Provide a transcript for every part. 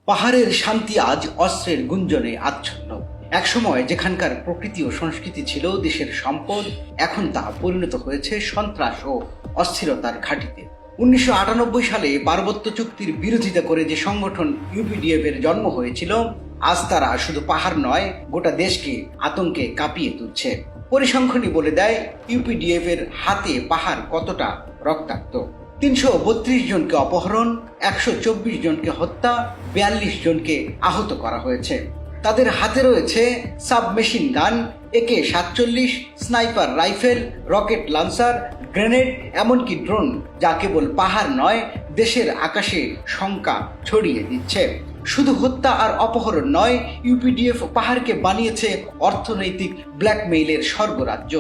পাহাড়ের শান্তি আজ অস্ত্রের গুঞ্জনে আচ্ছন্ন। একসময় যেখানকার প্রকৃতি ও সংস্কৃতি ছিল দেশের সম্পদ, এখন তা পরিণত হয়েছে সন্ত্রাস ও অস্থিরতার ঘাঁটিতে। 1998 সালে পার্বত্য চুক্তির বিরোধিতা করে যে সংগঠন ইউপিডিএফ এর জন্ম হয়েছিল, আজ তারা শুধু পাহাড় নয়, গোটা দেশকে আতঙ্কে কাঁপিয়ে তুলছে। পরিসংখ্যানই বলে দেয় ইউপিডিএফ এর হাতে পাহাড় কতটা রক্তাক্ত। 332 জনকে অপহরণ, 124 জনকে হত্যা, 42 জনকে আহত করা হয়েছে। তাদের হাতে রয়েছে সাবমেশিন গান, AK-47, sniper rifle, rocket launcher, grenade, এমনকি ড্রোন, যা কেবল পাহাড় নয়, দেশের আকাশে শঙ্কা ছড়িয়ে দিচ্ছে। শুধু হত্যা আর অপহরণ নয়, ইউপিডিএফ পাহাড়কে বানিয়েছে অর্থনৈতিক ব্ল্যাকমেইলের স্বর্গরাজ্য।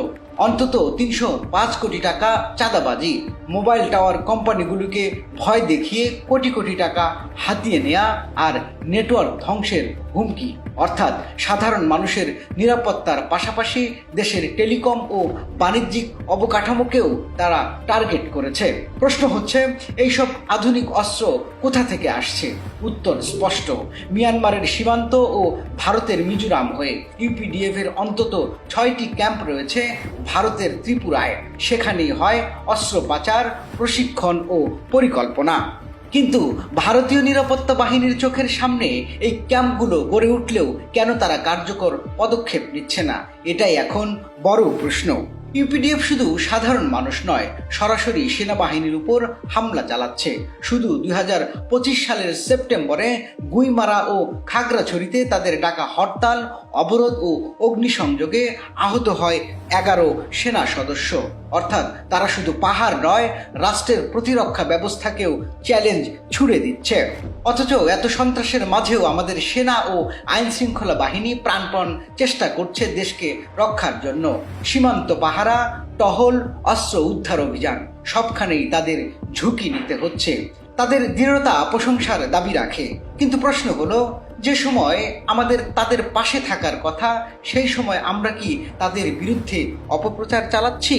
অন্তত 305 কোটি টাকা চাঁদাবাজি, মোবাইল টাওয়ার কোম্পানিগুলোকে ভয় দেখিয়ে কোটি কোটি টাকা হাতিয়ে নেয়া, আর নেটওয়ার্ক ধ্বংসের হুমকি। অর্থাৎ সাধারণ মানুষের নিরাপত্তার পাশাপাশি দেশের টেলিকম ও বাণিজ্যিক অবকাঠামোকেও তারা টার্গেট করেছে। প্রশ্ন হচ্ছে, এইসব আধুনিক অস্ত্র কোথা থেকে আসছে? উত্তর স্পষ্ট। মিয়ানমারের সীমান্ত ও ভারতের মিজোরাম হয়ে ইউপিডিএফ এর অন্তত 6টি ক্যাম্প রয়েছে ভারতের ত্রিপুরায়। সেখানেই হয় অস্ত্র পাচার, প্রশিক্ষণ ও পরিকল্পনা। কিন্তু ভারতীয় নিরাপত্তা বাহিনীর চোখের সামনে এই ক্যাম্পগুলো গড়ে উঠলেও কেন তারা কার্যকর পদক্ষেপ নিচ্ছে না? এটাই এখন বড় প্রশ্ন। ইউপিডিএফ শুধু সাধারণ মানুষ নয়, সরাসরি সেনাবাহিনীর উপর হামলা চালাচ্ছে। শুধু 2025 সালের সেপ্টেম্বরে গুইমারা ও খাগড়াছড়িতে তাদের ডাকা হরতাল, অবরোধ ও অগ্নিসংযোগে আহত হয় 11 সেনা সদস্য। অর্থাৎ তারা শুধু পাহাড় নয়, রাষ্ট্রের প্রতিরক্ষা ব্যবস্থাকেও চ্যালেঞ্জ ছুড়ে দিচ্ছে। অথচ এত সন্ত্রাসের মাঝেও আমাদের সেনা ও আইন শৃঙ্খলা বাহিনী প্রাণপণ চেষ্টা করছে দেশকে রক্ষার জন্য। সীমান্ত পাহারা, টহল, অস্ত্র উদ্ধার অভিযান, সবখানেই তাদের ঝুঁকি নিতে হচ্ছে। তাদের দৃঢ়তা প্রশংসার দাবি রাখে। কিন্তু প্রশ্ন হলো, যে সময় আমাদের তাদের পাশে থাকার কথা, সেই সময় আমরা কি তাদের বিরুদ্ধে অপপ্রচার চালাচ্ছি?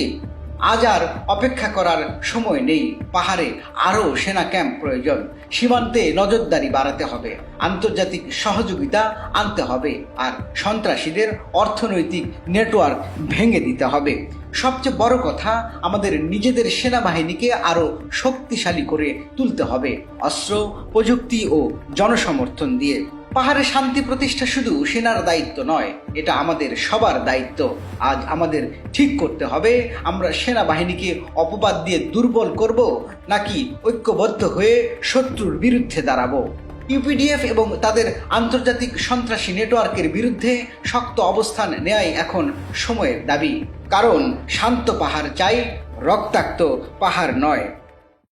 আজ আর অপেক্ষা করার সময় নেই। পাহাড়ে আরও সেনা ক্যাম্প প্রয়োজন। সীমান্তে নজরদারি বাড়াতে হবে, আন্তর্জাতিক সহযোগিতা আনতে হবে, আর সন্ত্রাসীদের অর্থনৈতিক নেটওয়ার্ক ভেঙে দিতে হবে। সবচেয়ে বড় কথা, আমাদের নিজেদের সেনাবাহিনীকে আরও শক্তিশালী করে তুলতে হবে, অস্ত্র, প্রযুক্তি ও জনসমর্থন দিয়ে। পাহাড়ে শান্তি প্রতিষ্ঠা শুধু সেনার দায়িত্ব নয়, এটা আমাদের সবার দায়িত্ব। আজ আমাদের ঠিক করতে হবে, আমরা সেনাবাহিনীকে অপবাদ দিয়ে দুর্বল করব, নাকি ঐক্যবদ্ধ হয়ে শত্রুর বিরুদ্ধে দাঁড়াবো। ইউপিডিএফ এবং তাদের আন্তর্জাতিক সন্ত্রাসী নেটওয়ার্কের বিরুদ্ধে শক্ত অবস্থান নেয়াই এখন সময়ের দাবি। কারণ শান্ত পাহাড় চাই, রক্তাক্ত পাহাড় নয়।